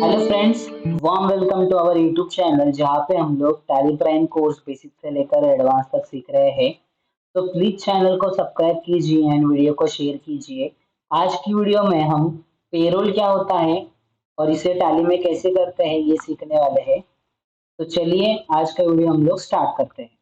Hello friends, warm welcome to our YouTube channel जहाँ पे हम लोग टैली प्राइम कोर्स बेसिक से लेकर एडवांस तक सीख रहे हैं। तो प्लीज चैनल को सब्सक्राइब कीजिए एंड वीडियो को शेयर कीजिए। आज की वीडियो में हम पेरोल क्या होता है और इसे टैली में कैसे करते हैं ये सीखने वाले हैं। तो चलिए आज का वीडियो हम लोग स्टार्ट करते हैं।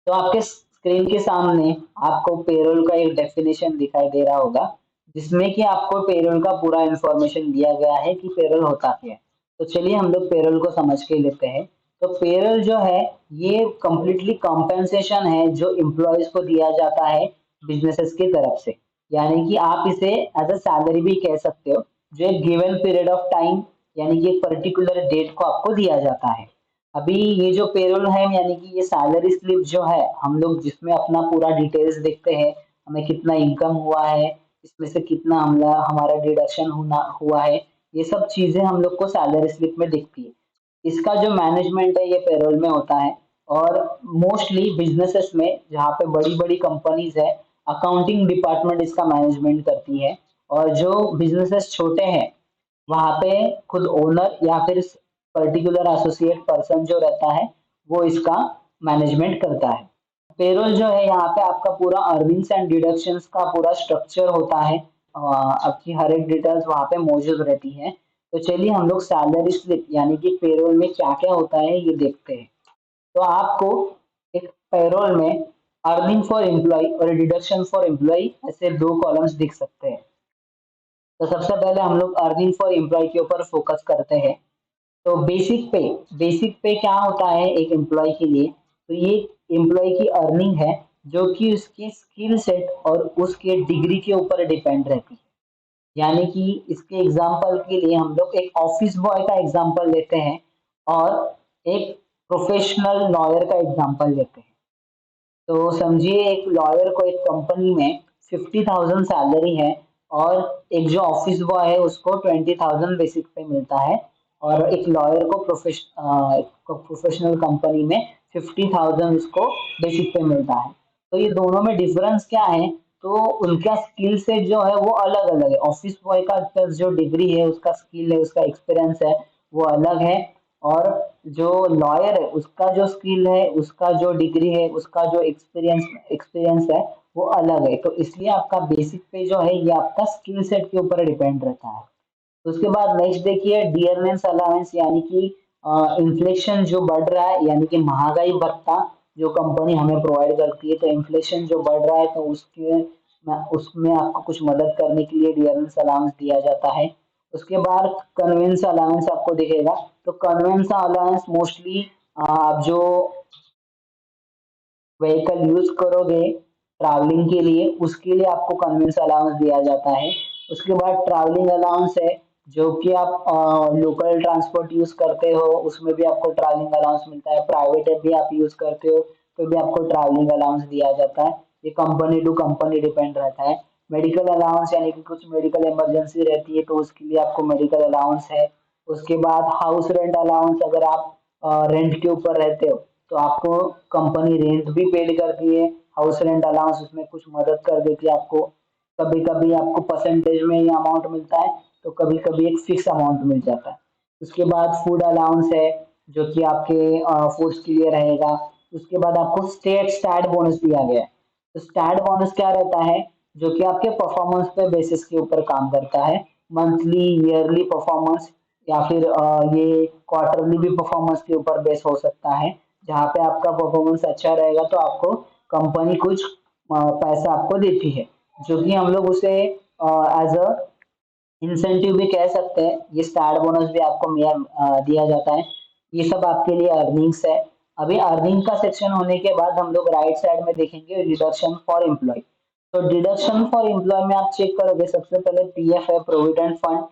तो आपके स्क्रीन के सामने आपको पेरोल का एक डेफिनेशन दिखाई दे रहा होगा, जिसमें कि आपको पेरोल का पूरा इंफॉर्मेशन दिया गया है कि पेरोल होता क्या है। तो चलिए हम लोग पेरोल को समझ के लेते हैं। तो पेरोल जो है ये कंप्लीटली कॉम्पेंसेशन है जो एम्प्लॉयज को दिया जाता है बिजनेसेस की तरफ से। यानी कि आप इसे एज अ सैलरी भी कह सकते हो, जो एक गिवन पीरियड ऑफ टाइम यानी कि एक पर्टिकुलर डेट को आपको दिया जाता है। अभी ये जो पेरोल है यानी कि ये सैलरी स्लिप जो है हम लोग जिसमें अपना पूरा डिटेल्स देखते हैं, हमें कितना इनकम हुआ है, इसमें से कितना हमला हमारा डिडक्शन होना हुआ है, ये सब चीजें हम लोग को सैलरी स्लिप में दिखती है। इसका जो मैनेजमेंट है ये पेरोल में होता है। और मोस्टली बिजनेसेस में जहाँ पे बड़ी बड़ी कंपनीज है, अकाउंटिंग डिपार्टमेंट इसका मैनेजमेंट करती है। और जो बिजनेसेस छोटे हैं वहाँ पे खुद ओनर या फिर पर्टिकुलर एसोसिएट पर्सन जो रहता है वो इसका मैनेजमेंट करता है। पेरोल जो है यहाँ पे आपका पूरा अर्निंग्स एंड डिडक्शंस का पूरा स्ट्रक्चर होता है। आपकी हर एक डिटेल्स वहाँ पे मौजूद रहती है। तो चलिए हम लोग सैलरी स्लिप यानी कि पेरोल में क्या क्या होता है ये देखते हैं। तो आपको एक पेरोल में अर्निंग फॉर एम्प्लॉय और डिडक्शन फॉर एम्प्लॉय ऐसे दो कॉलम्स दिख सकते हैं। तो सबसे पहले हम लोग अर्निंग फॉर एम्प्लॉय के ऊपर फोकस करते हैं। तो बेसिक पे क्या होता है एक एम्प्लॉय के लिए। तो ये एम्प्लॉय की अर्निंग है जो कि उसके स्किल सेट और उसके डिग्री के ऊपर डिपेंड रहती है। यानी कि इसके एग्जाम्पल के लिए हम लोग एक ऑफिस बॉय का एग्जाम्पल लेते हैं और एक प्रोफेशनल लॉयर का एग्जाम्पल लेते हैं। तो समझिए एक लॉयर को एक कंपनी में 50,000 सैलरी है और एक जो ऑफिस बॉय है उसको 20,000 बेसिक पे मिलता है। और एक लॉयर को प्रोफेशनल कंपनी में 50,000 उसको बेसिक पे मिलता है। तो ये दोनों में डिफरेंस क्या है? तो उनका स्किल सेट जो है वो अलग अलग है। ऑफिस बॉय का जो डिग्री है, उसका स्किल है, उसका एक्सपीरियंस है, वो अलग है। और जो लॉयर है उसका जो स्किल है, उसका जो डिग्री है, उसका जो एक्सपीरियंस एक्सपीरियंस है वो अलग है। तो इसलिए आपका बेसिक पे जो है ये आपका स्किल सेट के ऊपर डिपेंड रहता है। उसके बाद नेक्स्ट देखिए डियरनेस अलाउंस यानी कि इन्फ्लेशन जो बढ़ रहा है यानी कि महंगाई भत्ता जो कंपनी हमें प्रोवाइड करती है। तो इन्फ्लेशन जो बढ़ रहा है तो उसके उसमें आपको कुछ मदद करने के लिए डियरनेस अलाउंस दिया जाता है। उसके बाद कन्वेंस अलाउंस आपको दिखेगा। तो कन्वेंस अलाउंस मोस्टली आप जो व्हीकल यूज करोगे ट्रैवलिंग के लिए उसके लिए आपको कन्वेंस अलाउंस दिया जाता है। उसके बाद ट्रैवलिंग अलाउंस है जो कि आप लोकल ट्रांसपोर्ट यूज करते हो उसमें भी आपको ट्रैवलिंग अलाउंस मिलता है। प्राइवेट भी आप यूज करते हो तो भी आपको ट्रैवलिंग अलाउंस दिया जाता है। ये कंपनी टू कंपनी डिपेंड रहता है। मेडिकल अलाउंस यानी कि कुछ मेडिकल इमरजेंसी रहती है तो उसके लिए आपको मेडिकल अलाउंस है। उसके बाद हाउस रेंट अलाउंस, अगर आप रेंट के ऊपर रहते हो तो आपको कंपनी रेंट भी पेड करती है। हाउस रेंट अलाउंस उसमें कुछ मदद कर देती है आपको। कभी कभी आपको परसेंटेज में ये अमाउंट मिलता है तो कभी कभी एक फिक्स अमाउंट मिल जाता है। उसके बाद फूड अलाउंस है जो कि आपके फूड्स के लिए रहेगा। उसके बाद आपको स्टेट स्टैट बोनस दिया गया है। तो स्टैट बोनस क्या रहता है? जो कि आपके परफॉर्मेंस पे बेसिस के ऊपर काम करता है। मंथली, ईयरली परफॉर्मेंस या फिर ये क्वार्टरली भी परफॉर्मेंस के ऊपर बेस हो सकता है। जहाँ पे आपका परफॉर्मेंस अच्छा रहेगा तो आपको कंपनी कुछ पैसा आपको देती है, जो कि हम लोग उसे एज अ इंसेंटिव भी कह सकते हैं। ये स्टार बोनस भी आपको दिया जाता है। ये सब आपके लिए अर्निंग्स है। अभी अर्निंग का सेक्शन होने के बाद हम लोग राइट साइड में देखेंगे डिडक्शन फॉर एम्प्लॉय। तो डिडक्शन फॉर एम्प्लॉय में आप चेक करोगे सबसे पहले पीएफ है, प्रोविडेंट फंड,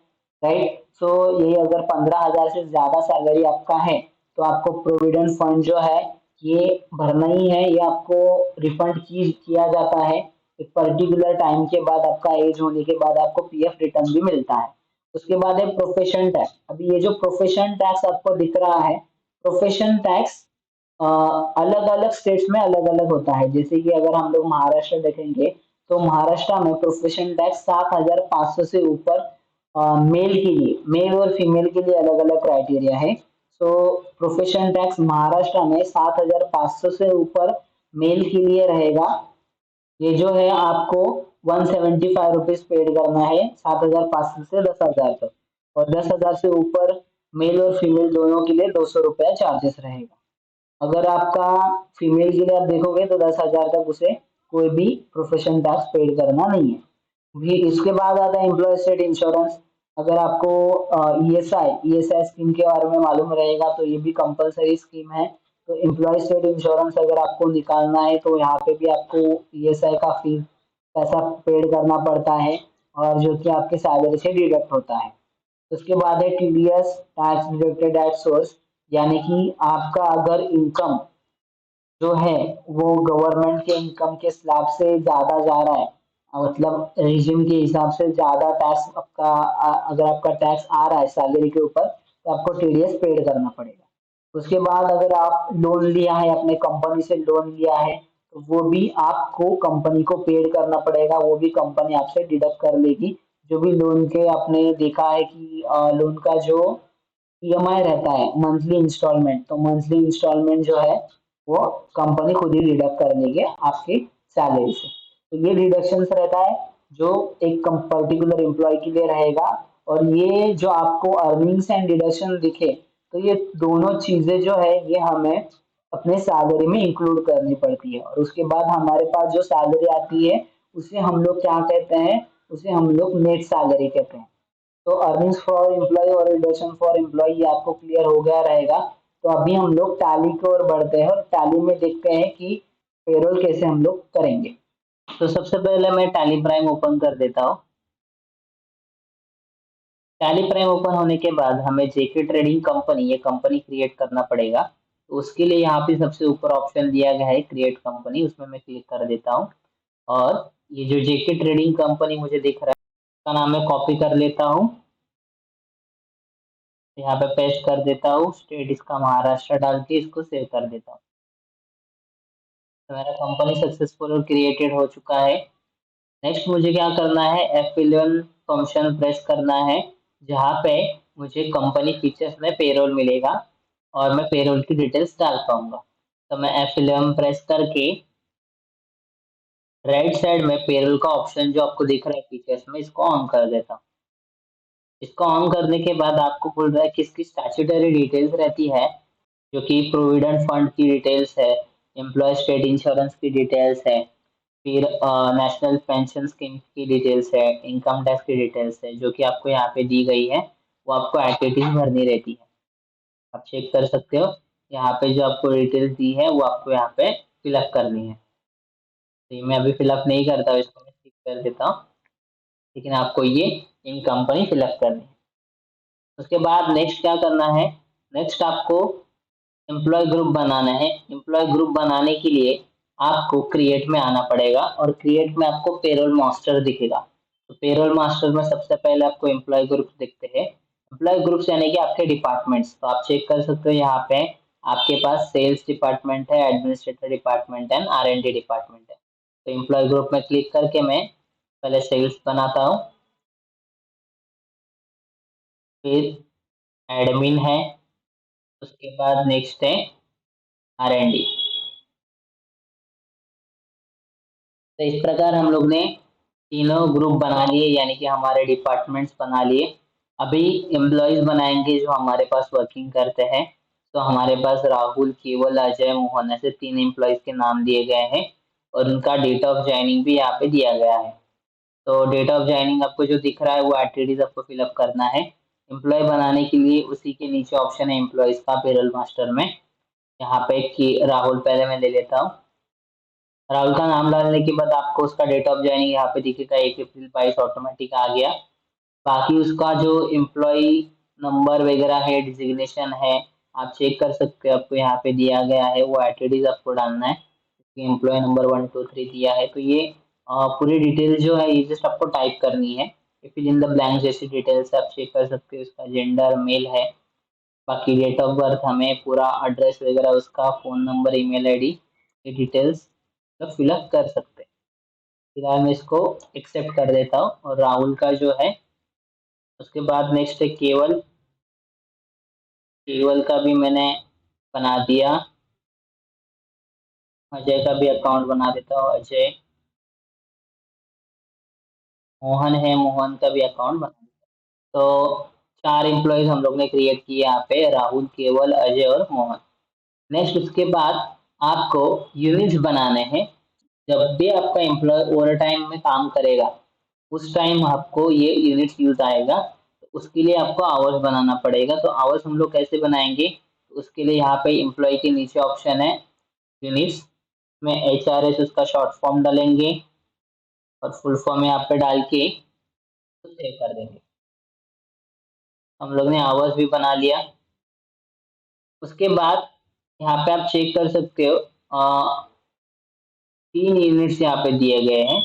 राइट। सो ये अगर 15,000 से ज्यादा सैलरी आपका है तो आपको प्रोविडेंट फंड जो है ये भरना ही है। ये आपको रिफंड किया जाता है। एक पर्टिकुलर टाइम के बाद, आपका एज होने के बाद आपको पीएफ रिटर्न भी मिलता है। उसके बाद है प्रोफेशन टैक्स। अभी ये जो प्रोफेशन टैक्स आपको दिख रहा है, प्रोफेशन टैक्स अलग अलग स्टेट्स में अलग अलग होता है। जैसे कि अगर हम लोग महाराष्ट्र देखेंगे तो महाराष्ट्र में प्रोफेशन टैक्स 7,500 से ऊपर मेल के लिए, मेल और फीमेल के लिए अलग अलग क्राइटेरिया है। सो प्रोफेशन टैक्स महाराष्ट्र में 7,500 से ऊपर मेल के लिए रहेगा। ये जो है आपको 175 रुपीज पेड करना है, 7,500 से 10,000 तक। और 10,000 से ऊपर मेल और फीमेल दोनों के लिए 200 रुपया चार्जेस रहेगा। अगर आपका फीमेल के लिए आप देखोगे तो 10,000 तक उसे कोई भी प्रोफेशन टैक्स पेड करना नहीं है। भी इसके बाद आता है एम्प्लॉय स्टेट इंश्योरेंस। अगर आपको ईएसआई स्कीम के बारे में मालूम रहेगा तो ये भी कंपलसरी स्कीम है। तो एम्प्लॉय स्टेट इंश्योरेंस अगर आपको निकालना है तो यहाँ पे भी आपको ईएसआई का फीस पैसा पेड करना पड़ता है, और जो कि आपके सैलरी से डिडक्ट होता है। उसके बाद है TDS, tax deducted at source, यानी कि आपका अगर इनकम जो है वो गवर्नमेंट के इनकम के स्लैब से ज्यादा जा रहा है, मतलब रिजिम के हिसाब से ज्यादा टैक्स आपका अगर आपका टैक्स आ रहा है सैलरी के ऊपर तो आपको टीडीएस पेड करना पड़ेगा। उसके बाद अगर आप लोन लिया है, अपने कंपनी से लोन लिया है, तो वो भी आपको कंपनी को पेड करना पड़ेगा, वो भी कंपनी आपसे डिडक्ट कर लेगी। जो भी लोन के आपने देखा है कि लोन का जो ईएमआई रहता है मंथली इंस्टॉलमेंट, तो मंथली इंस्टॉलमेंट जो है वो कंपनी खुद ही डिडक्ट कर लेगी आपकी सैलरी से। तो ये डिडक्शन रहता है जो एक पर्टिकुलर एम्प्लॉय के लिए रहेगा। और ये जो आपको अर्निंग्स एंड डिडक्शन दिखे, तो ये दोनों चीजें जो है ये हमें अपने सैलरी में इंक्लूड करनी पड़ती है। और उसके बाद हमारे पास जो सैलरी आती है उसे हम लोग क्या कहते हैं, उसे हम लोग नेट सैलरी कहते हैं। तो अर्निंग्स फॉर एम्प्लॉय और रिडक्शन फॉर एम्प्लॉय ये आपको क्लियर हो गया रहेगा। तो अभी हम लोग टैली की ओर बढ़ते हैं और टैली में देखते हैं कि पेरोल कैसे हम लोग करेंगे। तो सबसे पहले मैं टैली प्राइम ओपन कर देता हूँ। टैली प्राइम ओपन होने के बाद हमें जेके ट्रेडिंग कंपनी, ये कंपनी क्रिएट करना पड़ेगा। तो उसके लिए यहाँ पे सबसे ऊपर ऑप्शन दिया गया है क्रिएट कंपनी, उसमें मैं क्लिक कर देता हूँ। और ये जो जेके ट्रेडिंग कंपनी मुझे दिख रहा है उसका नाम मैं कॉपी कर लेता हूँ, यहाँ पे पेस्ट कर देता हूँ, स्टेट इसका महाराष्ट्र डाल के इसको सेव कर देता हूँ। तो मेरा कंपनी सक्सेसफुल और क्रिएटेड हो चुका है। नेक्स्ट मुझे क्या करना है, F11 फंक्शन प्रेस करना है, जहाँ पे मुझे कंपनी फीचर्स में पेरोल मिलेगा और मैं पेरोल की डिटेल्स डाल पाऊंगा। तो मैं F11 प्रेस करके राइट साइड में पेरोल का ऑप्शन जो आपको दिख रहा है फीचर्स में, इसको ऑन कर देता हूँ। इसको ऑन करने के बाद आपको बोल रहा है किसकी स्टैट्यूटरी डिटेल्स रहती है, जो कि प्रोविडेंट फंड की डिटेल्स है, एम्प्लॉय स्टेट इंश्योरेंस की डिटेल्स है, फिर नेशनल पेंशन स्कीम की डिटेल्स है, इनकम टैक्स की डिटेल्स है, जो कि आपको यहाँ पे दी गई है। वो आपको एक्टिविटीज भरनी रहती है, आप चेक कर सकते हो। यहाँ पे जो आपको डिटेल्स दी है वो आपको यहाँ पे फिलअप करनी है। तो ये मैं अभी फिलअप नहीं करता हूँ, इसको मैं स्किप कर देता हूँ, लेकिन आपको ये इन कंपनी फिलअप करनी है। उसके बाद नेक्स्ट क्या करना है, नेक्स्ट आपको एम्प्लॉय ग्रुप बनाना है। एम्प्लॉय ग्रुप बनाने के लिए आपको क्रिएट में आना पड़ेगा और क्रिएट में आपको पेरोल मास्टर दिखेगा। तो पेरोल मास्टर में सबसे पहले आपको एम्प्लॉय ग्रुप दिखते हैं। एम्प्लॉय ग्रुप्स यानी कि आपके डिपार्टमेंट्स, तो आप चेक कर सकते हो यहाँ पे आपके पास सेल्स डिपार्टमेंट है, एडमिनिस्ट्रेटर डिपार्टमेंट है, R&D डिपार्टमेंट है। तो एम्प्लॉय ग्रुप में क्लिक करके मैं पहले सेल्स बनाता हूँ, फिर एडमिन है, उसके बाद नेक्स्ट है R&D। तो इस प्रकार हम लोग ने तीनों ग्रुप बना लिए, यानी कि हमारे डिपार्टमेंट्स बना लिए। अभी एम्प्लॉयज बनाएंगे जो हमारे पास वर्किंग करते हैं। तो हमारे पास राहुल, केवल, अजय, मोहन, ऐसे तीन एम्प्लॉयज के नाम दिए गए हैं और उनका डेट ऑफ ज्वाइनिंग भी यहाँ पे दिया गया है। तो डेट ऑफ ज्वाइनिंग आपको जो दिख रहा है वो एट्रिब्यूट आपको फिलअप करना है। एम्प्लॉय बनाने के लिए उसी के नीचे ऑप्शन है एम्प्लॉयज का पेरोल मास्टर में, यहाँ पे कि राहुल पहले मैं ले लेता हूँ। राहुल का नाम डालने के बाद आपको उसका डेट ऑफ ज्वाइनिंग यहाँ पे दिखेगा 1 अप्रैल 22 ऑटोमेटिक आ गया। बाकी उसका जो एम्प्लॉय नंबर वगैरह है, डिजिग्नेशन है, आप चेक कर सकते हो, आपको यहाँ पे दिया गया है, वो एट्रिब्यूट आपको डालना है। एम्प्लॉय नंबर 1 2 3 दिया है, तो ये पूरी डिटेल जो है ये जस्ट आपको टाइप करनी है। फिल इन द ब्लैंक जैसी डिटेल्स आप चेक कर सकते हो, उसका जेंडर मेल है। बाकी डेट ऑफ बर्थ हमें पूरा एड्रेस वगैरह, उसका फ़ोन नंबर, ईमेल आईडी, ये डिटेल्स मतलब फिलअप कर सकते हैं। फिलहाल मैं इसको एक्सेप्ट कर देता हूँ और राहुल का जो है उसके बाद नेक्स्ट है केवल, केवल का भी मैंने बना दिया। अजय का भी अकाउंट बना देता हूँ, अजय। मोहन है, मोहन का भी अकाउंट बना दिया। तो 4 एम्प्लॉइज हम लोग ने क्रिएट किए यहाँ पे, राहुल, केवल, अजय और मोहन। नेक्स्ट उसके बाद आपको यूनिट्स बनाने हैं। जब भी आपका एम्प्लॉय ओवर टाइम में काम करेगा, उस टाइम आपको ये यूनिट्स यूज आएगा। तो उसके लिए आपको आवर्स बनाना पड़ेगा। तो आवर्स हम लोग कैसे बनाएंगे? उसके लिए यहाँ पे एम्प्लॉय के नीचे ऑप्शन है यूनिट्स में, HRS उसका शॉर्ट फॉर्म डालेंगे और फुल फॉर्म यहाँ पे डाल के तो सेव कर देंगे। हम लोग ने आवर्स भी बना लिया। उसके बाद यहाँ पे आप चेक कर सकते हो, 3 यूनिट्स यहाँ पे दिए गए हैं।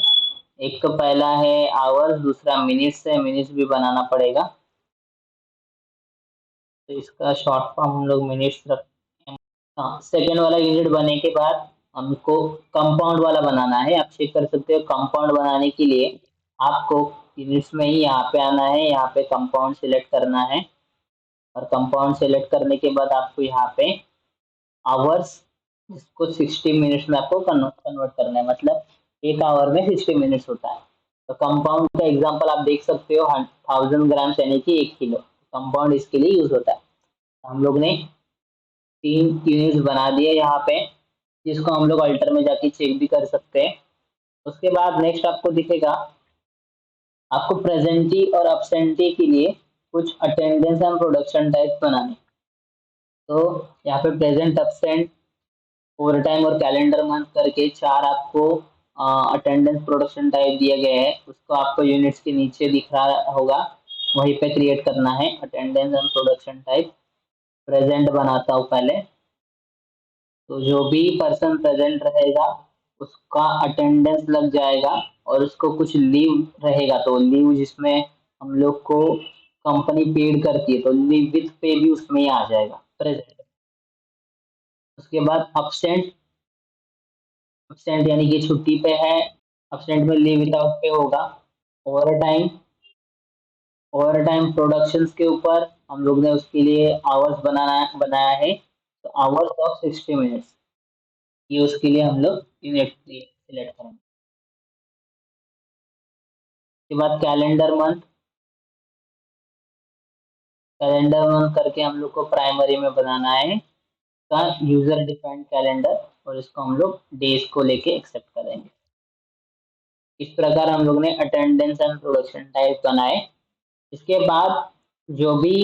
एक तो पहला है आवर्स, दूसरा मिनट्स है, मिनट्स भी बनाना पड़ेगा। तो इसका शॉर्ट फॉर्म हम लोग मिनट्स रखते हैं। हाँ, सेकेंड वाला यूनिट बनने के बाद हमको कंपाउंड वाला बनाना है। आप चेक कर सकते हो, कंपाउंड बनाने के लिए आपको यूनिट्स में ही यहाँ पे आना है, यहाँ पे कंपाउंड सिलेक्ट करना है। और कंपाउंड सेलेक्ट करने के बाद आपको यहाँ पे आवर्स, इसको 60 मिनट्स में आपको कन्वर्ट करना है। मतलब 1 आवर में 60 मिनट्स होता है। तो कंपाउंड का एग्जांपल आप देख सकते हो, 1000 ग्राम यानी कि 1 किलो कंपाउंड इसके लिए यूज होता है। हम लोग ने 3 यूनिट्स बना दिए यहाँ पे, जिसको हम लोग अल्टर में जाके चेक भी कर सकते हैं। उसके बाद नेक्स्ट आपको दिखेगा, आपको प्रेजेंटी और absentee के लिए कुछ अटेंडेंस एंड प्रोडक्शन टाइप बनाने। तो यहाँ पे प्रेजेंट, absent, ओवर टाइम और कैलेंडर मंथ करके 4 आपको अटेंडेंस प्रोडक्शन टाइप दिए गए हैं। उसको आपको यूनिट्स के नीचे दिख रहा होगा, वहीं पे क्रिएट करना है attendance and production type. Present बनाता हूँ पहले। तो जो भी पर्सन प्रेजेंट रहेगा उसका अटेंडेंस लग जाएगा, और उसको कुछ लीव रहेगा तो लीव, जिसमें हम लोग को कंपनी पेड करती है, तो लीव विथ पे भी उसमें ही आ जाएगा प्रेजेंट। उसके बाद absent, absent यानी कि छुट्टी पे है, absent में लीव विदाउट पे होगा। Over time, over time productions के ऊपर हम लोग ने उसके लिए आवर्स बनाया है। तो आवर्स ऑफ 60 मिनट्स, ये उसके लिए हम लोग यूनिट सिलेक्ट करेंगे। उसके बाद कैलेंडर मंथ, कैलेंडर मंथ करके हम लोग को प्राइमरी में बनाना है का यूजर डिफाइंड कैलेंडर, और इसको हम लोग डेज को लेके एक्सेप्ट करेंगे। इस प्रकार हम लोग ने अटेंडेंस एंड प्रोडक्शन टाइप बनाए। इसके बाद जो भी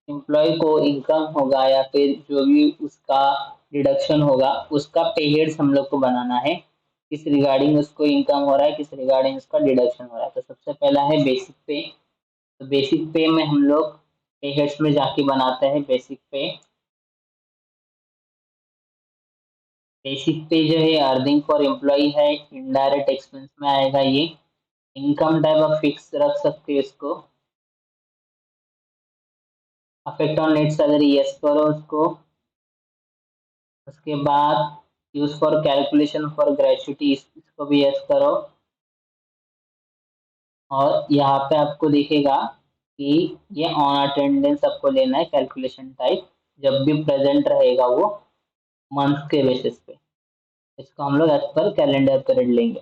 एम्प्लॉय को इनकम होगा या फिर जो भी उसका डिडक्शन होगा, उसका पे हेड्स हम लोग को बनाना है। किस रिगार्डिंग उसको इनकम हो रहा है, किस रिगार्डिंग उसका डिडक्शन हो रहा है। तो सबसे पहला है बेसिक पे। तो बेसिक पे में हम लोग पे हेड्स में जाके बनाते हैं बेसिक पे। बेसिक पे जो है अर्निंग फॉर एम्प्लॉय है, इनडायरेक्ट एक्सपेंस में आएगा ये। इनकम टाइप आप फिक्स रख सकते हो इसको। Affect on net salary yes करो उसको। उसके बाद use for calculation for gratuity, इसको भी यस करो। और यहाँ पे आपको दिखेगा कि ये ऑन अटेंडेंस आपको लेना है कैलकुलेशन टाइप, जब भी प्रेजेंट रहेगा वो मंथ के बेसिस पे। इसको हम लोग एज पर कैलेंडर पीरियड लेंगे।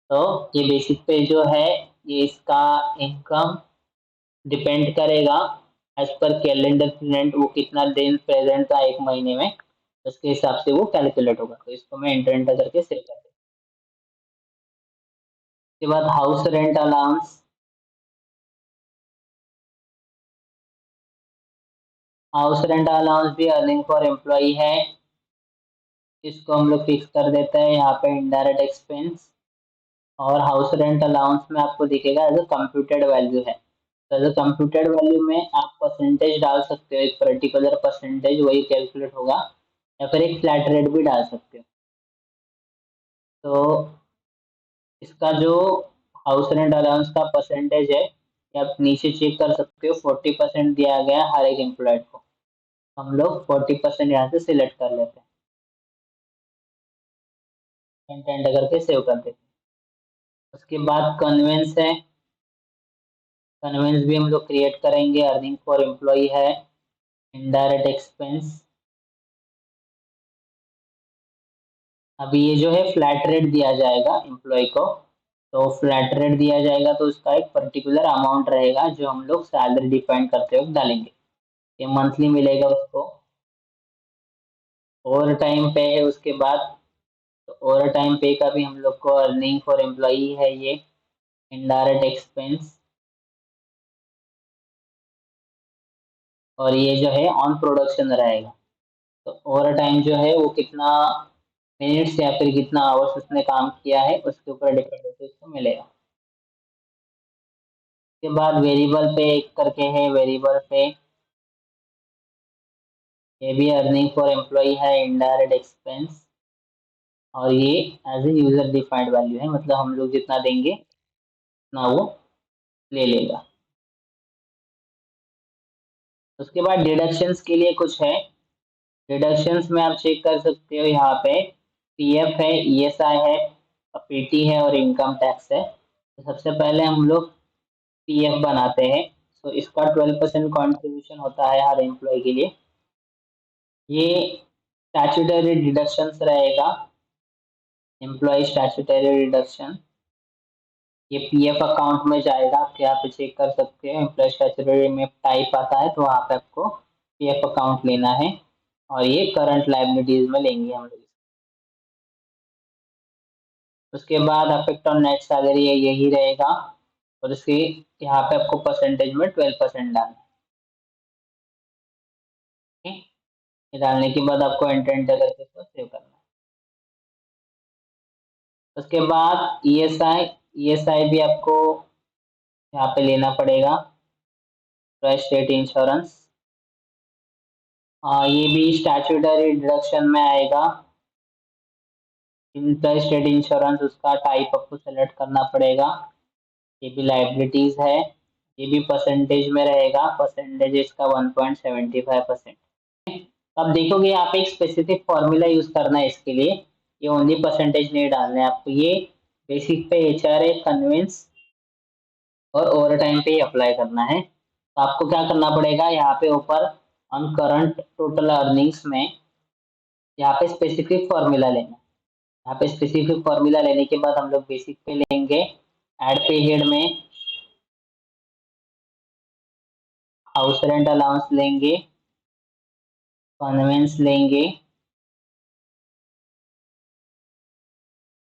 तो ये बेसिक पे जो है, ये इसका इनकम डिपेंड करेगा एज पर कैलेंडर पीरियड, वो कितना दिन प्रेजेंट था 1 महीने में, उसके हिसाब से वो कैलकुलेट होगा। तो इसको मैं इंटर इंटर करके सेव कर दूँ। उसके बाद house rent allowance, house rent allowance भी अर्निंग फॉर एम्प्लॉय है। इसको हम लोग फिक्स कर देते हैं यहाँ पे इनडायरेक्ट एक्सपेंस। और हाउस रेंट अलाउंस में आपको दिखेगा एज अ कंप्यूटेड वैल्यू है। तो एज अ कंप्यूटेड वैल्यू में आप परसेंटेज डाल सकते हो, एक पर्टिकुलर परसेंटेज वही कैलकुलेट होगा, या फिर एक फ्लैट रेट भी डाल सकते हो। तो इसका जो हाउस रेंट अलाउंस का परसेंटेज है, ये आप नीचे चेक कर सकते हो, 40% दिया गया हर एक एम्प्लॉय को। हम लोग 40% यहाँ से सिलेक्ट कर लेते हैं, इंटेंट करके सेव कर देते हैं। उसके बाद कन्वेंस है। कन्वेंस भी हम लोग क्रिएट करेंगे। अर्निंग फॉर एम्प्लॉय है, इनडायरेक्ट एक्सपेंस। अभी ये जो है फ्लैट रेट दिया जाएगा एम्प्लॉय को, तो फ्लैट रेट दिया जाएगा तो उसका एक पर्टिकुलर अमाउंट रहेगा जो हम लोग सैलरी डिफाइन करते वक्त डालेंगे। ये मंथली मिलेगा उसको। ओवर टाइम पे है उसके बाद, तो ओवर टाइम पे का भी हम लोग को अर्निंग फॉर एम्प्लॉई है ये, इनडायरेक्ट एक्सपेंस। और ये जो है ऑन प्रोडक्शन रहेगा, तो ओवर टाइम जो है वो कितना मिनट्स या फिर कितना आवर्स उसने काम किया है उसके ऊपर डिपेंड होकर उसको मिलेगा। उसके बाद वेरिएबल पे एक करके है, वेरिएबल पे ये भी अर्निंग फॉर एम्प्लॉई है, इनडायरेक्ट एक्सपेंस। और ये as a user defined value है, मतलब हम लोग जितना देंगे उतना वो ले लेगा। उसके बाद डिडक्शंस के लिए कुछ है। डिडक्शंस में आप चेक कर सकते हो, यहाँ पे पीएफ है, ईएसआई है, पीटी है और इनकम टैक्स है। तो सबसे पहले हम लोग पीएफ बनाते हैं। तो इसका 12% कॉन्ट्रीब्यूशन होता है हर एम्प्लॉय के लिए। ये स्टैट्यूटरी डिडक्शंस रहेगा, एम्प्लॉय स्टैट्यूटरी डिडक्शन। ये पीएफ अकाउंट में जाएगा, आप यहाँ पे चेक कर सकते हैं एम्प्लॉय स्टैट्यूटरी में टाइप आता है तो वहाँ पे आपको पीएफ अकाउंट लेना है और ये करंट लायबिलिटीज में लेंगे हम लोग। उसके बाद अफेक्ट ऑन नेट सैलरी है, यही रहेगा। और उसके यहाँ पे आपको परसेंटेज में 12% डालना है। ये डालने के बाद आपको एंटर एंटर करके इसको सेव करना है। उसके बाद ईएसआई, ईएसआई भी आपको यहाँ पे लेना पड़ेगा, स्टेट इंश्योरेंस। ये भी स्टैट्यूटरी डिडक्शन में आएगा। इंटर स्टेट इंश्योरेंस उसका टाइप आपको सेलेक्ट करना पड़ेगा। ये भी लाइबिलिटीज है, ये भी परसेंटेज में रहेगा, परसेंटेज इसका 1.75%। अब देखोगे यहाँ पे एक स्पेसिफिक फॉर्मूला यूज करना है इसके लिए, ये ओनली परसेंटेज नहीं डालना है आपको, ये बेसिक पे एचआरए कन्वेंस और ओवर टाइम पे ही अप्लाई करना है। तो आपको क्या करना पड़ेगा, यहाँ पे ऊपर ऑन करंट टोटल अर्निंग्स में यहाँ पे स्पेसिफिक फॉर्मूला लेना। यहाँ पे स्पेसिफिक फॉर्मूला लेने के बाद हम लोग बेसिक पे लेंगे, एड पे हेड में हाउस रेंट अलाउंस लेंगे, कन्वेंस लेंगे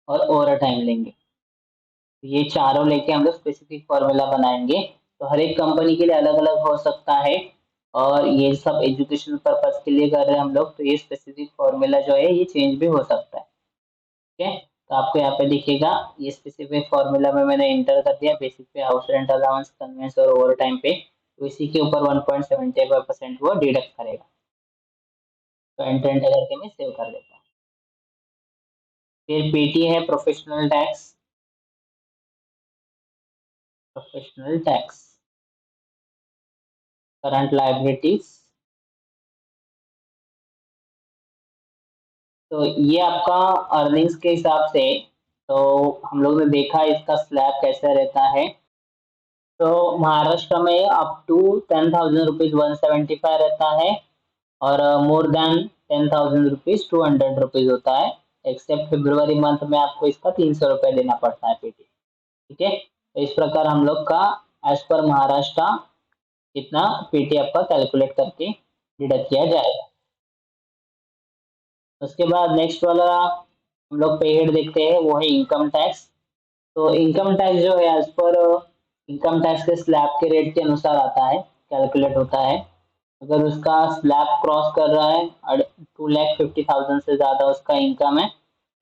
और ओवर टाइम लेंगे। ये चारों लेके हम लोग स्पेसिफिक फॉर्मूला बनाएंगे। तो हर एक कंपनी के लिए अलग अलग हो सकता है, और ये सब एजुकेशन पर्पज के लिए कर रहे हैं हम लोग, तो ये स्पेसिफिक फॉर्मूला जो है ये चेंज भी हो सकता है। ठीक है, तो आपको यहाँ पे दिखेगा ये स्पेसिफिक फॉर्मूला में मैंने इंटर कर दिया, बेसिक पे हाउस रेंट अलाउंस, कन्वेंस और ओवर टाइम पे, तो इसी के ऊपर 1.75% वो डिडक्ट करेगा। तो एंटर एंटर करके मैं सेव कर देता हूँ। फिर पीटी है, professional tax, professional tax, current liabilities. तो ये आपका अर्निंग्स के हिसाब से, तो हम लोग ने देखा इसका स्लैब कैसा रहता है। तो महाराष्ट्र में अप टू 10,000 रुपीज 175 रहता है, और मोर देन 10,000 रुपीज 200 रुपीज होता है। एक्सेप्ट फरवरी मंथ में आपको इसका 300 रुपये देना पड़ता है पीटी। ठीक है, तो इस प्रकार हम लोग का एज पर महाराष्ट्र इतना पीटी आपका कैलकुलेट करके डिडक्ट किया जाएगा। उसके बाद नेक्स्ट वाला हम लोग पे हेड देखते हैं, वो है इनकम टैक्स। तो इनकम टैक्स जो है एज पर इनकम टैक्स के स्लैब के रेट के अनुसार आता है, कैलकुलेट होता है। अगर उसका स्लैब क्रॉस कर रहा है और 2,50,000 से ज़्यादा उसका इनकम है,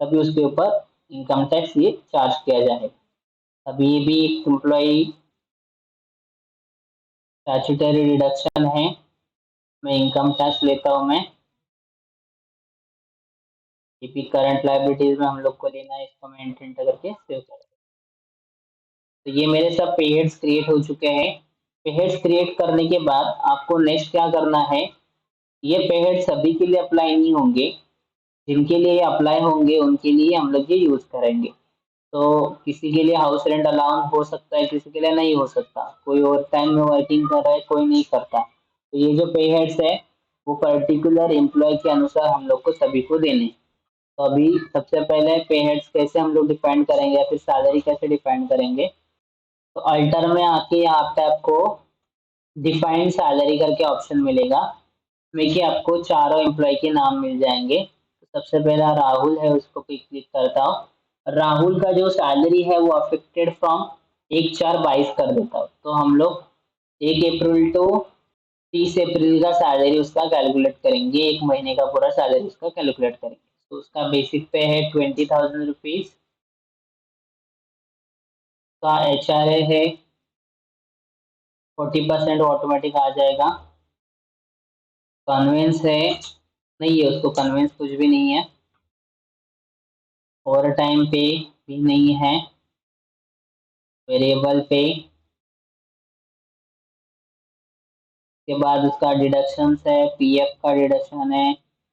तभी उसके ऊपर इनकम टैक्स ये चार्ज किया जाएगा। अब ये भी एम्प्लॉई स्टैट्यूटरी डिडक्शन है, मैं इनकम टैक्स लेता हूँ मैं। ये भी करंट लायबिलिटीज में हम लोग को लेना है, इसको मैं एंटर करके सेव कर। तो ये मेरे सब पेहेड्स क्रिएट हो चुके हैं। पेहेड्स क्रिएट करने के बाद आपको नेक्स्ट क्या करना है, ये पेहेड सभी के लिए अप्लाई नहीं होंगे, जिनके लिए अप्लाई होंगे उनके लिए हम लोग ये यूज करेंगे। तो किसी के लिए हाउस रेंट अलाउंस हो सकता है, किसी के लिए नहीं हो सकता, कोई ओवर टाइम में वर्किंग कर रहा है, कोई नहीं करता। तो ये जो पे हेड्स है वो पर्टिकुलर एम्प्लॉय के अनुसार हम लोग को सभी को देने हैं। तो अभी सबसे पहले पे हेड्स कैसे हम लोग डिफाइन करेंगे या फिर सैलरी कैसे डिफाइन करेंगे। तो अल्टर में आके यहाँ पे आपको डिफाइंड सैलरी करके ऑप्शन मिलेगा, इसमें कि आपको चारों एम्प्लॉय के नाम मिल जाएंगे। तो सबसे पहला राहुल है, उसको क्लिक करता हूँ। राहुल का जो सैलरी है वो अफेक्टेड फ्रॉम 1/4/22 कर देता हूँ। तो हम लोग 1 अप्रैल टू 30 अप्रैल का सैलरी उसका कैलकुलेट करेंगे, एक महीने का पूरा सैलरी उसका कैलकुलेट करेंगे। तो उसका बेसिक पे है 20,000 रुपीज का, HRA है 40% ऑटोमेटिक आ जाएगा। कन्वेंस है, नहीं है उसको कन्वेंस कुछ भी नहीं है। ओवर टाइम पे भी नहीं है। वेरिएबल पे के बाद उसका डिडक्शंस है, पीएफ का डिडक्शन है,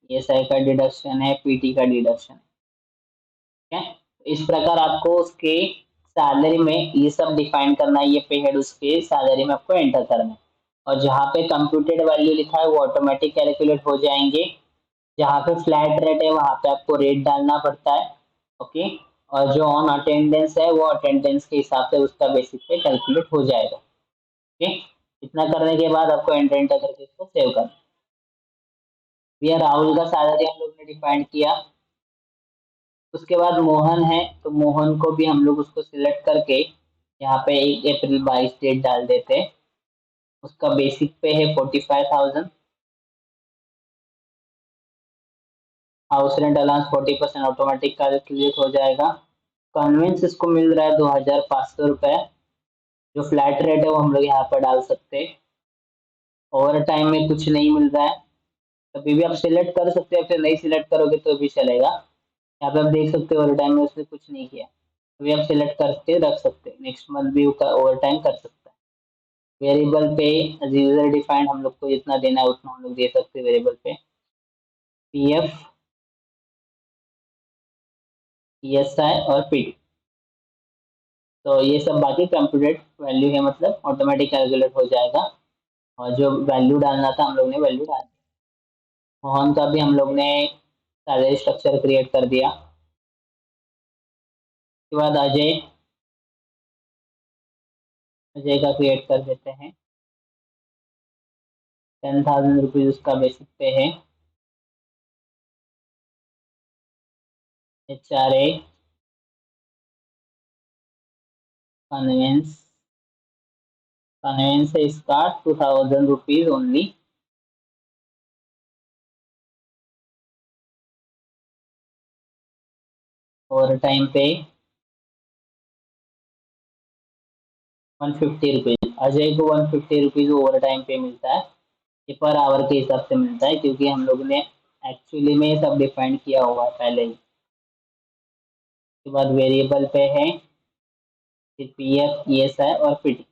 ईएसआई का डिडक्शन है, पीटी का डिडक्शन है। ठीक है, इस प्रकार आपको उसके सैलरी में ये सब डिफाइन करना है, ये पे हेड उसके सैलरी में आपको एंटर करना है। और जहाँ पे कंप्यूटेड वैल्यू लिखा है वो ऑटोमेटिक कैलकुलेट हो जाएंगे। जहाँ पे फ्लैट रेट है वहाँ पे आपको रेट डालना पड़ता है। ओके, और जो ऑन अटेंडेंस है वो अटेंडेंस के हिसाब से उसका बेसिक पे कैलकुलेट हो जाएगा। ओके, इतना करने के बाद आपको एंटर एंटर करके इसको सेव करना है। भैया राहुल का सैलरी हम लोग ने डिफाइन किया। उसके बाद मोहन है, तो मोहन को भी हम लोग उसको सिलेक्ट करके यहाँ पे 1 अप्रैल 22 डेट डाल देते हैं। उसका बेसिक पे है 45,000। House rent allowance 40% automatic calculate हो जाएगा। कन्वेंस इसको मिल रहा है 2,500 रुपये। जो फ्लैट रेट है वो हम लोग यहाँ पर डाल सकते हैं। ओवर टाइम में कुछ नहीं मिल रहा है, कभी भी आप सिलेक्ट कर सकते हैं, फिर नहीं सिलेक्ट करोगे तो भी चलेगा। यहाँ पे आप देख सकते हो ओवर टाइम में उसने कुछ नहीं किया, अभी आप सिलेक्ट करके रख सकते हैं, नेक्स्ट मंथ भी ओवर टाइम कर सकता है। वेरिएबल पे एज यूजर डिफाइंड, हम लोग को जितना देना है उतना हम लोग दे सकते हैं वेरिएबल पे। पीएफ, ईएसआई और पीडी, तो ये सब बाकी कंप्यूटेड वैल्यू है, मतलब ऑटोमेटिक कैलकुलेट हो जाएगा। और जो वैल्यू डालना था हम लोग ने वैल्यू डाल दी। मोहन का भी हम लोग ने सैलरी स्ट्रक्चर क्रिएट कर दिया। उसके बाद अजय, अजय का क्रिएट कर देते हैं। 10,000 रुपीज उसका बेसिक पे है। HRA, कन्वेंस, कन्वेंस है इसका 2,000 रुपीज ओनली। ओवर टाइम पे 150 रुपीज, अजय को 150 रुपीज ओवर टाइम पे मिलता है। ये पर आवर के हिसाब से मिलता है, क्योंकि हम लोग ने एक्चुअली में ये सब डिफाइन किया हुआ है पहले ही। उसके बाद वेरिएबल पे है, फिर पीएफ, ईएसआई और पीटी।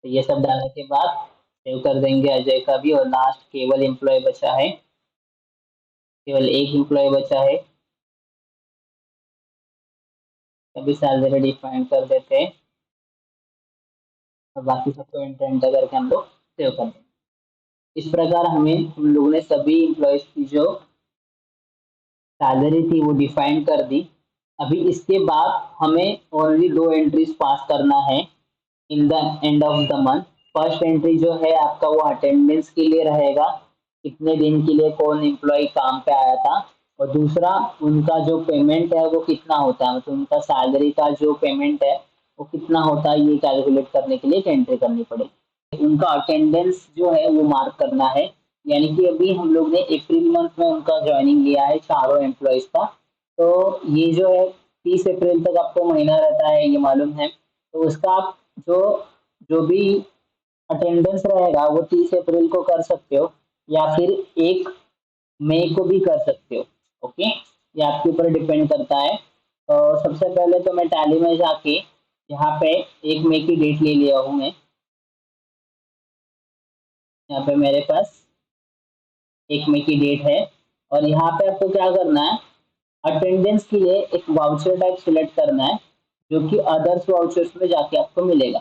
तो ये सब डालने के बाद सेव कर देंगे अजय का भी। और लास्ट केवल एम्प्लॉय बचा है, केवल एक एम्प्लॉय बचा है, अभी सैलरी डिफाइन कर देते हैं। और बाकी सबको एंटर एंटर करके हम लोग सेव कर देंगे। इस प्रकार हमें हम लोग ने सभी एम्प्लॉयज की जो सैलरी थी वो डिफाइन कर दी। अभी इसके बाद हमें ओनली दो एंट्रीज पास करना है in the end of the month. First entry जो है आपका वो अटेंडेंस के लिए रहेगा, कितने दिन के लिए कौन एम्प्लॉय काम पे आया था। और दूसरा उनका जो पेमेंट है वो कितना होता है, मतलब उनका सैलरी का जो पेमेंट है वो कितना होता है, ये कैलकुलेट करने के लिए एक एंट्री करनी पड़ेगी। उनका अटेंडेंस जो है वो मार्क करना है। यानी कि अभी हम लोग ने अप्रैल मंथ में उनका ज्वाइनिंग लिया है चारों एम्प्लॉयज का। तो ये जो है 30 अप्रैल तक आपको महीना रहता है ये मालूम है। तो उसका आप जो जो भी अटेंडेंस रहेगा वो 30 अप्रैल को कर सकते हो, या फिर 1 मई को भी कर सकते हो। ओके, ये आपके ऊपर डिपेंड करता है। तो सबसे पहले तो मैं टैली में जाके यहाँ पे 1 मई की डेट ले लिया हूँ मैं। यहाँ पे मेरे पास 1 मई की डेट है। और यहाँ पे आपको क्या करना है, अटेंडेंस के लिए एक वाउचर टाइप सिलेक्ट करना है जो कि अदर्स वाउचर्स में जाके आपको मिलेगा।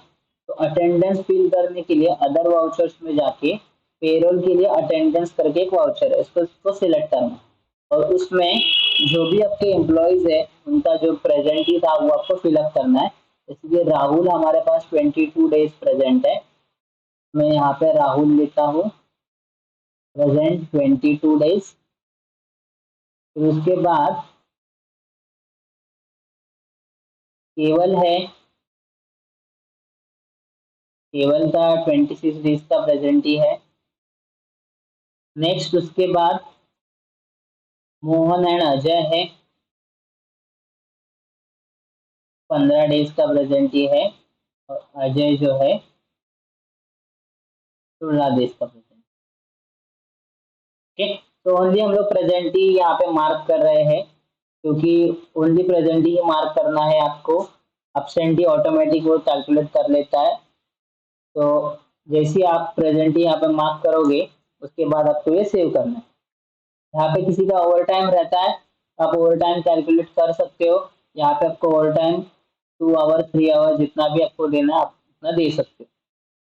तो अटेंडेंस फिल करने के लिए अदर वाउचर्स में जाके पेरोल के लिए अटेंडेंस करके एक वाउचर है, इसको सिलेक्ट करना है। और उसमें जो भी आपके एम्प्लॉयज है उनका जो प्रेजेंट था वो आपको फिलअप करना है। इसलिए राहुल हमारे पास 22 डेज प्रेजेंट है। मैं यहाँ पे राहुल लिखता हूँ, प्रेजेंट 22 डेज। फिर उसके बाद केवल है, केवल का 26 डेज का प्रेजेंट ही है। नेक्स्ट उसके बाद मोहन एंड अजय है, 15 डेज का प्रेजेंट ही है। और अजय जो है 16 डेज का प्रेजेंट। ओके, तो ओनली हम लोग प्रेजेंट ही यहाँ पे मार्क कर रहे हैं, क्योंकि ओनली प्रेजेंट ही मार्क करना है आपको। एब्सेंटी ऑटोमेटिक वो कैलकुलेट कर लेता है। तो जैसे ही आप प्रेजेंट ही यहाँ पे मार्क करोगे उसके बाद आपको ये सेव करना है। यहाँ पे किसी का ओवर टाइम रहता है, आप ओवर टाइम कैलकुलेट कर सकते हो। यहाँ पे आपको ओवर टाइम 2 आवर 3 आवर जितना भी आपको देना है आप उतना दे सकते हो।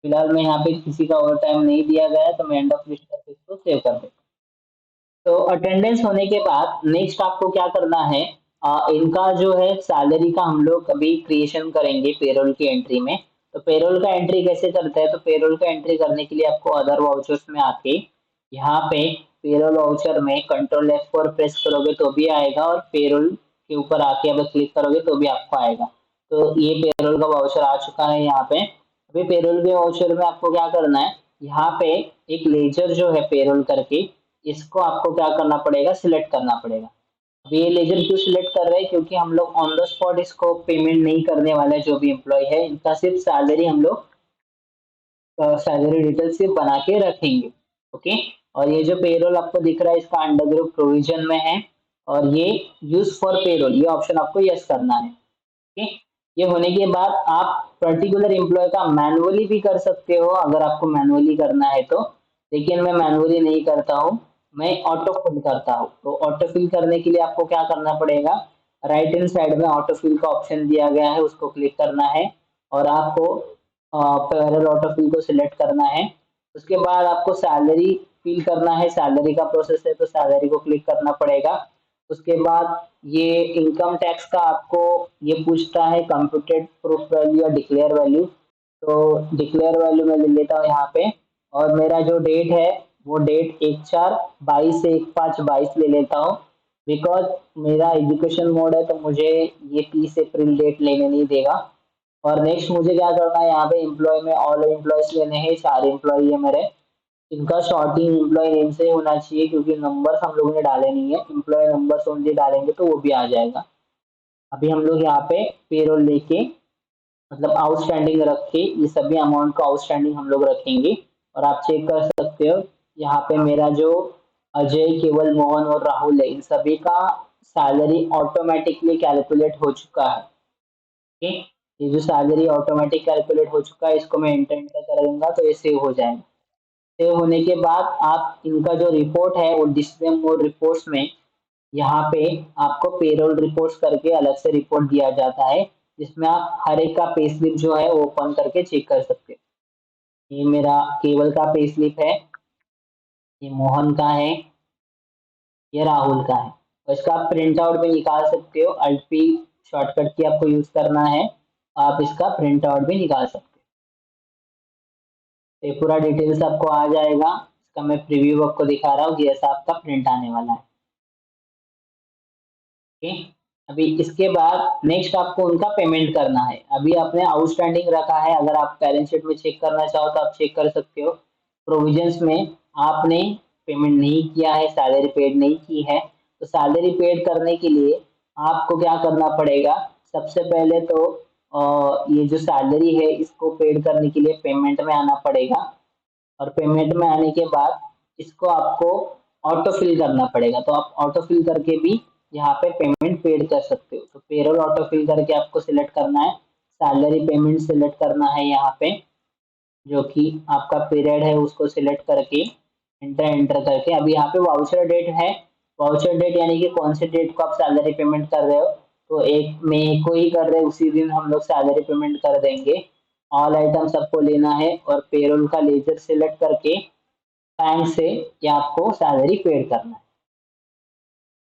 फिलहाल मैं यहाँ पे किसी का ओवर टाइम नहीं दिया गया है, तो मैं एंड ऑफ लिस्ट करके इसको सेव कर देता हूँ। तो अटेंडेंस होने के बाद नेक्स्ट आपको क्या करना है, इनका जो है सैलरी का हम लोग अभी क्रिएशन करेंगे पेरोल की एंट्री में। तो पेरोल का एंट्री कैसे करते हैं, तो पेरोल का एंट्री करने के लिए आपको अदर वाउचर्स में आके यहाँ पे पेरोल वाउचर में कंट्रोल F4 प्रेस करोगे तो भी आएगा, और पेरोल के ऊपर आके अगर क्लिक करोगे तो भी आपको आएगा। तो ये पेरोल का वाउचर आ चुका है यहाँ पे। अभी पेरोल के वाउचर में आपको क्या करना है, यहाँ पे एक लेजर जो है पेरोल करके, इसको आपको क्या करना पड़ेगा, सिलेक्ट करना पड़ेगा। अब ये लेजर क्यों सिलेक्ट कर रहे हैं, क्योंकि हम लोग ऑन द स्पॉट इसको पेमेंट नहीं करने वाले। जो भी एम्प्लॉय है इनका सिर्फ सैलरी हम लोग सैलरी डिटेल सिर्फ बना के रखेंगे। ओके, और ये जो पेरोल आपको दिख रहा है इसका अंडर ग्रुप प्रोविजन में है, और ये यूज फॉर पेरोल ये ऑप्शन आपको यस करना है। ओके, ये होने के बाद आप पर्टिकुलर एम्प्लॉय का मैनुअली भी कर सकते हो अगर आपको मैनुअली करना है तो, लेकिन मैं मैनुअली नहीं करता हूँ, मैं ऑटो फिल करता हूँ। तो ऑटो फिल करने के लिए आपको क्या करना पड़ेगा, राइट हैंड साइड में ऑटो फिल का ऑप्शन दिया गया है, उसको क्लिक करना है और आपको पैरेलल ऑटो फिल को सिलेक्ट करना है। उसके बाद आपको सैलरी फिल करना है, सैलरी का प्रोसेस है तो सैलरी को क्लिक करना पड़ेगा। उसके बाद ये इनकम टैक्स का आपको ये पूछता है कंप्यूटेड प्रूफ वैल्यू या डिक्लेयर वैल्यू। तो डिक्लेयर वैल्यू मैं ले लेता हूँ यहाँ पे, और मेरा जो डेट है वो डेट 1/4/22 से 1/5/22 ले लेता हूँ, बिकॉज मेरा एजुकेशन मोड है तो मुझे ये 30 अप्रैल डेट लेने नहीं देगा। और नेक्स्ट मुझे क्या करना है, यहाँ पे एम्प्लॉय में ऑल एम्प्लॉयज लेने हैं, 4 एम्प्लॉय है मेरे। इनका शॉर्टिंग एम्प्लॉय नेम से होना चाहिए, क्योंकि नंबर्स हम लोगों ने डाले नहीं है, एम्प्लॉय नंबर्स ओनली डालेंगे तो वो भी आ जाएगा। अभी हम लोग यहाँ पे पेरोल लेके मतलब आउटस्टैंडिंग रख के ये सभी अमाउंट को आउटस्टैंडिंग हम लोग रखेंगे। और आप चेक कर सकते हो यहाँ पे मेरा जो अजय, केवल, मोहन और राहुल है इन सभी का सैलरी ऑटोमेटिकली कैलकुलेट हो चुका है। ठीक, ये जो सैलरी ऑटोमेटिक कैलकुलेट हो चुका है इसको मैं एंटर एंटर करूंगा तो ये सेव हो जाएगा। सेव होने के बाद आप इनका जो रिपोर्ट है वो डिस्प्ले मोड रिपोर्ट्स में यहाँ पे आपको पेरोल रिपोर्ट्स करके अलग से रिपोर्ट दिया जाता है, जिसमें आप हर एक का पे स्लिप जो है वो ओपन करके चेक कर सकते हो। ये मेरा केवल का पे स्लिप है, ये मोहन का है, ये राहुल का है। और इसका आप प्रिंट आउट भी निकाल सकते हो, अल्ट पी शॉर्टकट की आपको यूज करना है, आप इसका प्रिंट आउट भी निकाल सकते हो। ये पूरा डिटेल्स आपको आ जाएगा, इसका मैं प्रीव्यू आपको दिखा रहा हूँ कि ऐसा आपका प्रिंट आने वाला है। ओके, अभी इसके बाद नेक्स्ट आपको उनका पेमेंट करना है। अभी आपने आउटस्टैंडिंग रखा है, अगर आप बैलेंस शीट में चेक करना चाहो तो आप चेक कर सकते हो। प्रोविजंस में आपने पेमेंट नहीं किया है, सैलरी पेड नहीं की है, तो सैलरी पेड करने के लिए आपको क्या करना पड़ेगा, सबसे पहले तो ये जो सैलरी है इसको पेड करने के लिए पेमेंट में आना पड़ेगा। और पेमेंट में आने के बाद इसको आपको ऑटो फिल करना पड़ेगा, तो आप ऑटो फिल करके भी यहाँ पे पेमेंट पेड कर सकते हो। तो पेरोल ऑटो फिल करके आपको सिलेक्ट करना है, सैलरी पेमेंट सिलेक्ट करना है यहाँ पे, जो कि आपका पीरियड है उसको सिलेक्ट करके एंटर एंटर करके अभी यहाँ पे वाउचर डेट है वाउचर डेट यानी कि कौन से डेट को आप सैलरी पेमेंट कर रहे हो, तो 1 मई को ही कर रहे हैं, उसी दिन हम लोग सैलरी पेमेंट कर देंगे। ऑल आइटम सबको लेना है और पेरोल का लेजर सिलेक्ट करके बैंक से ये आपको सैलरी पेड करना है।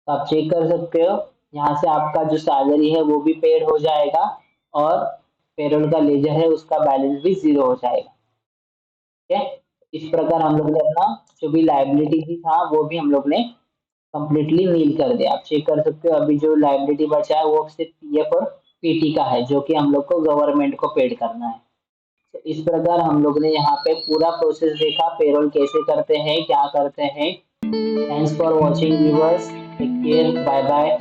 तो आप चेक कर सकते हो, यहाँ से आपका जो सैलरी है वो भी पेड हो जाएगा और पेरोल का लेजर है उसका बैलेंस भी 0 हो जाएगा। ठीक है, इस प्रकार हम लोग ने अपना जो भी लायबिलिटी भी था वो भी हम लोग ने कंप्लीटली नील कर दिया। आप चेक कर सकते हो अभी जो लायबिलिटी बचा है वो सिर्फ पीएफ और पीटी का है, जो कि हम लोग को गवर्नमेंट को पेड करना है। तो इस प्रकार हम लोग ने यहाँ पे पूरा प्रोसेस देखा, पेरोल कैसे करते हैं, क्या करते हैं। Thanks for watching viewers, take care, bye bye.